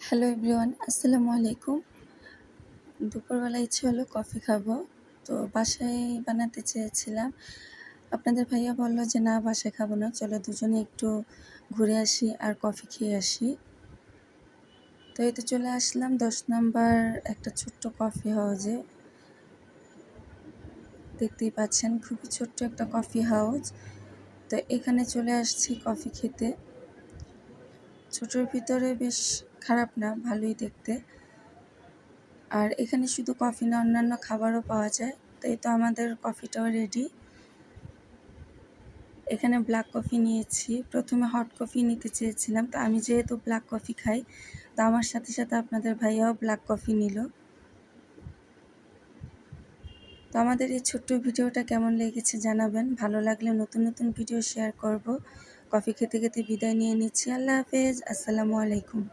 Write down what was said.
Hello everyone, আসসালামু আলাইকুম। দুপুরবেলা ইচ্ছে হলো কফি খাবো। তো বাসায় বানাতে চেয়েছিলাম। আপনাদের ভাইয়া বলল যে, "না, বাসায় খাবো না। চলো দুজনে একটু ঘুরে আসি আর কফি খেয়ে আসি।" তো এই তো চলে আসলাম ১০ নাম্বার একটা ছোট্ট কফি হাউজে। দেখতেই পাচ্ছেন খুবই ছোট্ট একটা কফি হাউজ। তো এখানে চলে আসছি কফি খেতে। ছোটোর ভিতরে বেশ খারাপ না, ভালোই দেখতে। আর এখানে শুধু কফি না, অন্যান্য খাবারও পাওয়া যায়। তো এই তো আমাদের কফিটাও রেডি। এখানে ব্ল্যাক কফি নিয়েছি। প্রথমে হট কফি নিতে চেয়েছিলাম। তো আমি যেহেতু ব্ল্যাক কফি খাই, তো আমার সাথে সাথে আপনাদের ভাইয়াও ব্ল্যাক কফি নিল। তো আমাদের এই ছোট্ট ভিডিওটা কেমন লেগেছে জানাবেন। ভালো লাগলে নতুন নতুন ভিডিও শেয়ার করব। কফি খেতে খেতে বিদায় নিয়ে নিচ্ছি। আল্লাহ হাফেজ। আসসালামু আলাইকুম।